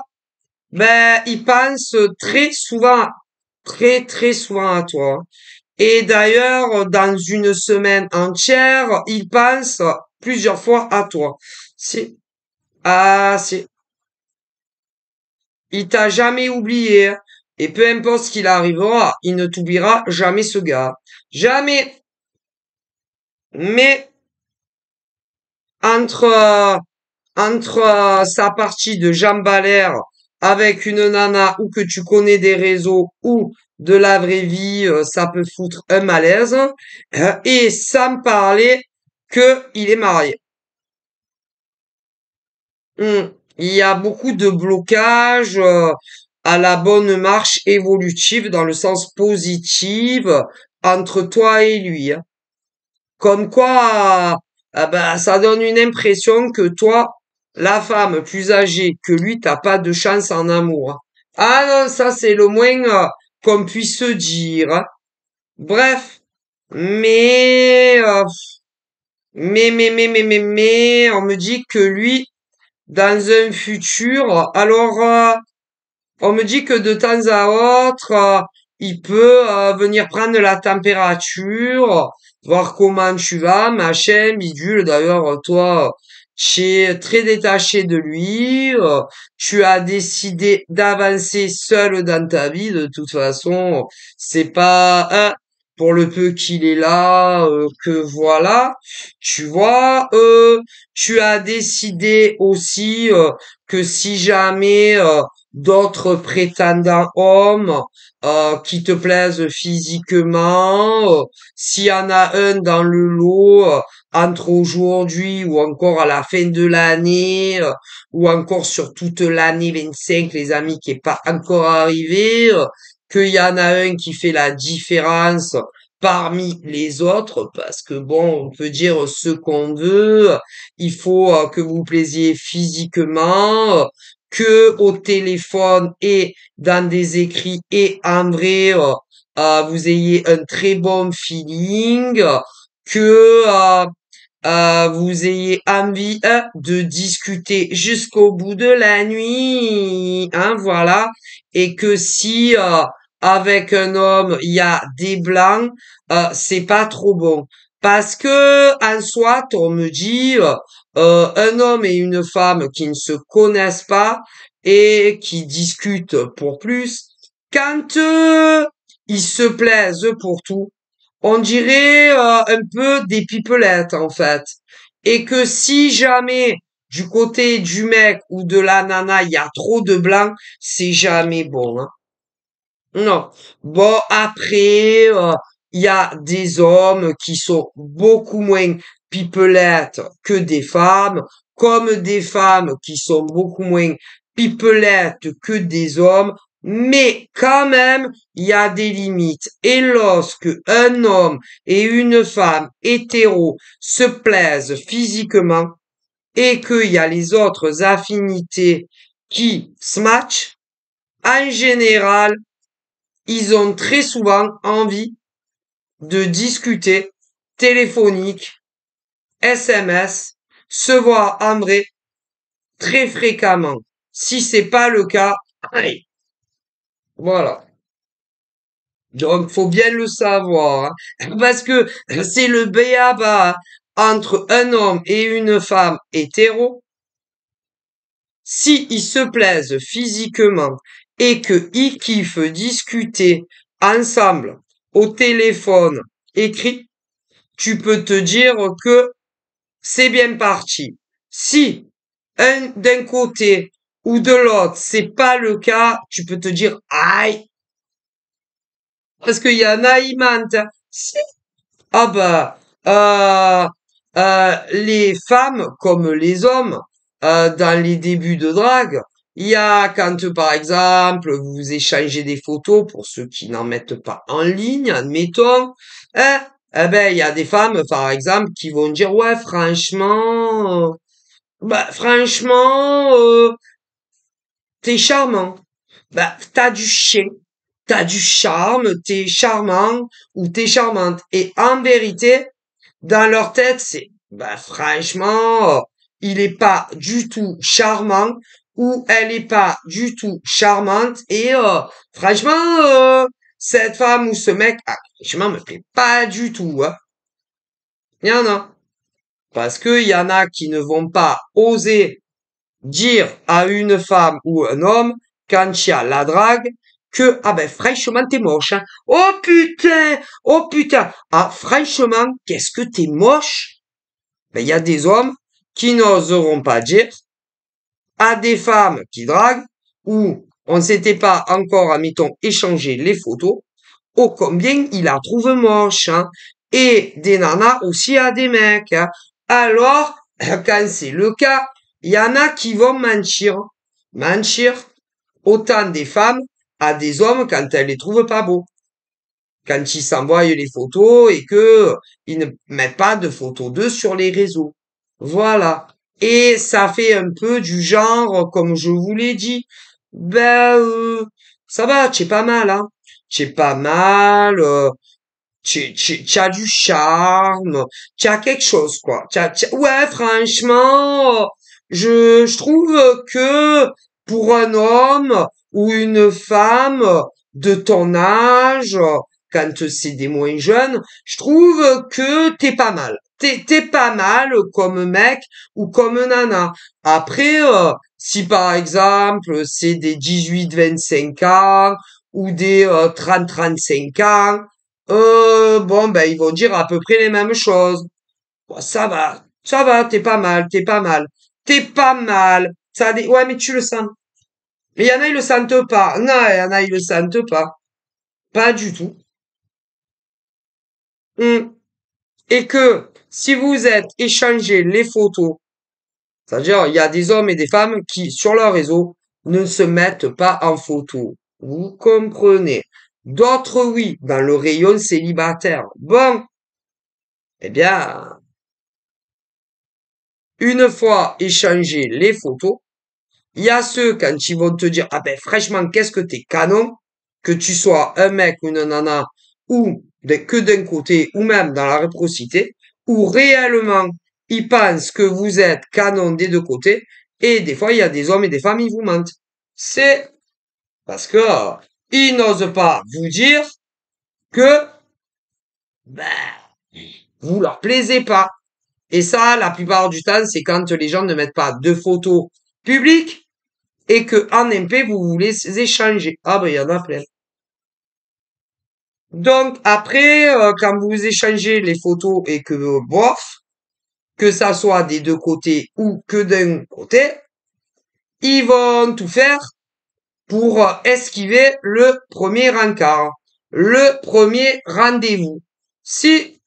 Speaker 1: ben il pense très souvent, très souvent à toi. Et d'ailleurs, dans une semaine entière, il pense plusieurs fois à toi. Si, si, il t'a jamais oublié, hein. Et peu importe ce qu'il arrivera, il ne t'oubliera jamais ce gars. Jamais. Mais entre sa partie de jambalère avec une nana ou que tu connais des réseaux ou de la vraie vie, ça peut foutre un malaise. Et sans parler que il est marié. Hmm. Il y a beaucoup de blocages à la bonne marche évolutive dans le sens positif entre toi et lui, hein. Comme quoi, ben, ça donne une impression que toi, la femme plus âgée que lui, t'as pas de chance en amour. Ah non, ça c'est le moins qu'on puisse se dire, hein. Bref, mais, on me dit que lui, dans un futur, alors, on me dit que de temps à autre, il peut venir prendre la température, voir comment tu vas, machin, bidule. D'ailleurs, toi, tu es très détaché de lui. Tu as décidé d'avancer seul dans ta vie. De toute façon, c'est pas pour le peu qu'il est là que voilà. Tu vois, tu as décidé aussi que si jamais d'autres prétendants hommes qui te plaisent physiquement. S'il y en a un dans le lot entre aujourd'hui ou encore à la fin de l'année ou encore sur toute l'année 25, les amis, qui est pas encore arrivé, qu'il y en a un qui fait la différence parmi les autres, parce que bon, on peut dire ce qu'on veut, il faut que vous plaisiez physiquement, que au téléphone et dans des écrits et en vrai, vous ayez un très bon feeling, que vous ayez envie de discuter jusqu'au bout de la nuit, hein, voilà, et que si avec un homme il y a des blancs, c'est pas trop bon. Parce que en soit, on me dit un homme et une femme qui ne se connaissent pas et qui discutent pour plus, quand ils se plaisent pour tout, on dirait un peu des pipelettes en fait. Et que si jamais du côté du mec ou de la nana il y a trop de blanc, c'est jamais bon, hein. Non. Bon, après, il y a des hommes qui sont beaucoup moins pipelettes que des femmes, comme des femmes qui sont beaucoup moins pipelettes que des hommes, mais quand même, il y a des limites. Et lorsque un homme et une femme hétéros se plaisent physiquement et qu'il y a les autres affinités qui se matchent, en général, ils ont très souvent envie de discuter téléphonique, SMS, se voir en vrai très fréquemment. Si c'est pas le cas, allez, voilà. Donc, faut bien le savoir, hein. Parce que c'est le b.a.-ba entre un homme et une femme hétéro. Si ils se plaisent physiquement et que ils kiffent discuter ensemble au téléphone écrit, tu peux te dire que c'est bien parti. Si d'un côté ou de l'autre, c'est pas le cas, tu peux te dire aïe, Parce qu'il y en a, ils mentent. Si. Ah bah, les femmes comme les hommes, dans les débuts de drague, il y a quand, par exemple, vous échangez des photos pour ceux qui n'en mettent pas en ligne, admettons, hein, eh ben, il y a des femmes, par exemple, qui vont dire, ouais, franchement, t'es charmant. Bah, t'as du chien, t'as du charme, t'es charmant ou t'es charmante. Et en vérité, dans leur tête, c'est, bah, franchement, il est pas du tout charmant ou elle est pas du tout charmante et franchement, cette femme ou ce mec, franchement, me plaît pas du tout, hein. Il y en a. Parce que il y en a qui ne vont pas oser dire à une femme ou un homme, quand il y a la drague, que, ah ben, franchement, t'es moche, hein. Oh putain, ah, franchement, qu'est-ce que t'es moche? Ben, il y a des hommes qui n'oseront pas dire à des femmes qui draguent, où on ne s'était pas encore, admettons, échangé les photos, oh, combien il la trouve moche, hein. Et des nanas aussi à des mecs, hein. Alors, quand c'est le cas, il y en a qui vont mentir. Mentir autant des femmes à des hommes quand elles les trouvent pas beaux. Quand ils s'envoient les photos et que ils ne mettent pas de photos d'eux sur les réseaux. Voilà. Et ça fait un peu du genre, comme je vous l'ai dit, ben, ça va, tu es pas mal, hein. Tu es pas mal, tu as du charme, tu as quelque chose, quoi. Ouais, franchement, je trouve que pour un homme ou une femme de ton âge, quand c'est des moins jeunes, je trouve que t'es pas mal. T'es pas mal comme mec ou comme nana. Après, si par exemple c'est des 18-25 ans ou des 30-35 ans, bon, ben, ils vont dire à peu près les mêmes choses. Bon, ça va, t'es pas mal, t'es pas mal, t'es pas mal. Ouais, mais tu le sens. Mais il y en a, ils le sentent pas. Non, il y en a, ils le sentent pas. Pas du tout. Hmm. Et que, si vous êtes échangé les photos, c'est-à-dire, il y a des hommes et des femmes qui, sur leur réseau, ne se mettent pas en photo. Vous comprenez. D'autres, oui, dans le rayon célibataire. Bon, eh bien, une fois échangé les photos, il y a ceux quand ils vont te dire, ah ben franchement, qu'est-ce que t'es canon, que tu sois un mec ou une nana, ou que d'un côté, ou même dans la réciprocité, où réellement ils pensent que vous êtes canon des deux côtés, et des fois il y a des hommes et des femmes, ils vous mentent. C'est parce que ils n'osent pas vous dire que ben, vous leur plaisez pas. Et ça, la plupart du temps, c'est quand les gens ne mettent pas de photos publiques et que en MP, vous voulez échanger. Ah ben, il y en a plein. Donc, après, quand vous échangez les photos et que, bof, que ça soit des deux côtés ou que d'un côté, ils vont tout faire pour esquiver le premier encart, le premier rendez-vous. Si,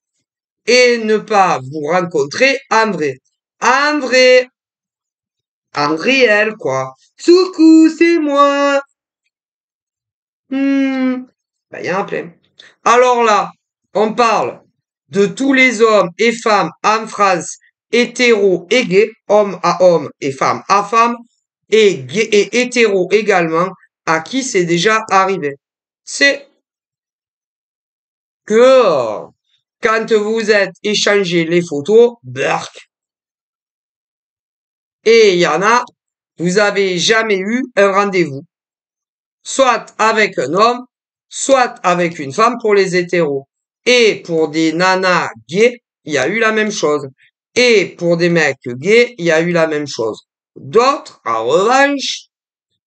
Speaker 1: et ne pas vous rencontrer en vrai. En vrai, en réel, quoi. Coucou, c'est moi. Ben, il y en a plein. Alors là, on parle de tous les hommes et femmes en France, hétéros et gays, hommes à hommes et femmes à femmes, et gays et hétéros également, à qui c'est déjà arrivé. C'est que quand vous êtes échangé les photos, berk, et il y en a, vous avez jamais eu un rendez-vous. Soit avec un homme, soit avec une femme pour les hétéros. Et pour des nanas gays, il y a eu la même chose. Et pour des mecs gays, il y a eu la même chose. D'autres, en revanche,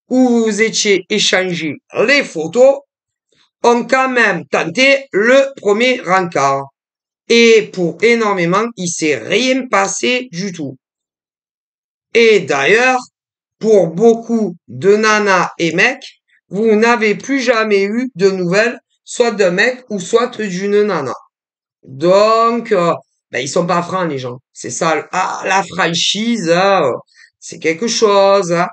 Speaker 1: où vous étiez échangé les photos, ont quand même tenté le premier rencard. Et pour énormément, il s'est rien passé du tout. Et d'ailleurs, pour beaucoup de nanas et mecs, vous n'avez plus jamais eu de nouvelles soit d'un mec ou soit d'une nana. Donc, ben, ils sont pas francs, les gens. C'est ça. Ah, la franchise, c'est quelque chose, hein.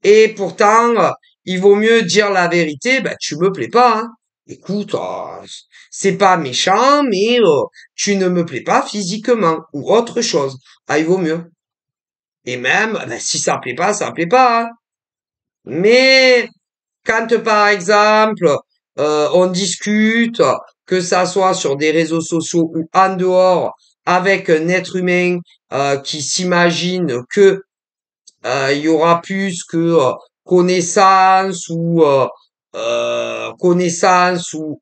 Speaker 1: Et pourtant, il vaut mieux dire la vérité. Ben, tu me plais pas, hein. Écoute, c'est pas méchant, mais tu ne me plais pas physiquement ou autre chose. Ah, il vaut mieux. Et même, ben, si ça plaît pas, ça plaît pas, hein. Mais quand, par exemple, on discute, que ça soit sur des réseaux sociaux ou en dehors, avec un être humain qui s'imagine que il y aura plus que connaissance ou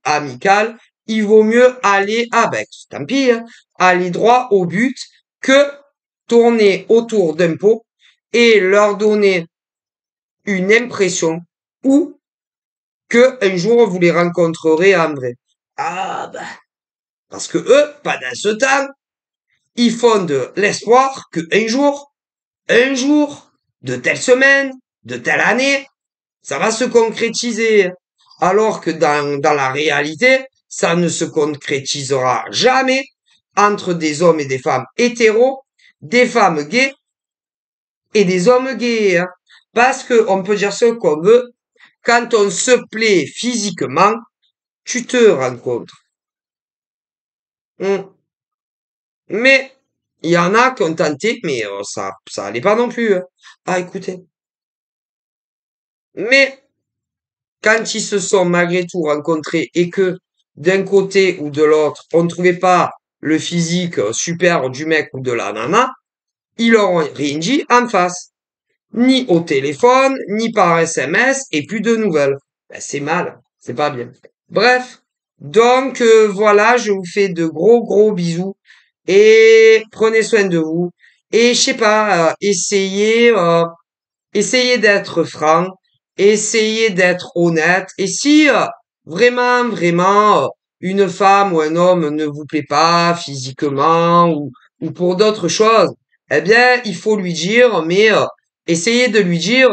Speaker 1: amicale, il vaut mieux aller avec, tant pis, hein, aller droit au but que tourner autour d'un pot et leur donner une impression ou que un jour vous les rencontrerez en vrai. Ah bah, parce que eux, pendant ce temps, ils font de l'espoir que un jour, de telle semaine, de telle année, ça va se concrétiser. Alors que dans la réalité, ça ne se concrétisera jamais entre des hommes et des femmes hétéros, des femmes gays et des hommes gays, hein. Parce que on peut dire ce qu'on veut, quand on se plaît physiquement, tu te rencontres. Hmm. Mais il y en a qui ont tenté, mais ça allait pas non plus, hein. Ah, écoutez. Mais quand ils se sont malgré tout rencontrés et que d'un côté ou de l'autre, on ne trouvait pas le physique super du mec ou de la nana, ils leur ont rien dit en face. Ni au téléphone, ni par SMS, et plus de nouvelles. Ben, c'est mal, c'est pas bien. Bref, donc voilà, je vous fais de gros bisous et prenez soin de vous. Et je sais pas, essayez d'être franc, essayez d'être honnête. Et si vraiment une femme ou un homme ne vous plaît pas physiquement ou pour d'autres choses, eh bien il faut lui dire, mais essayez de lui dire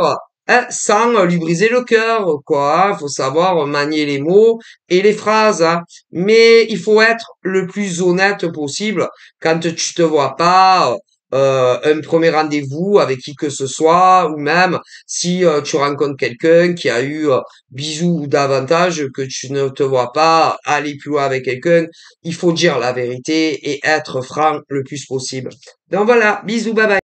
Speaker 1: hein, sans lui briser le cœur, quoi. Hein. Faut savoir manier les mots et les phrases, hein. Mais il faut être le plus honnête possible quand tu te vois pas un premier rendez-vous avec qui que ce soit, ou même si tu rencontres quelqu'un qui a eu bisous ou davantage, que tu ne te vois pas aller plus loin avec quelqu'un, il faut dire la vérité et être franc le plus possible. Donc voilà, bisous, bye bye.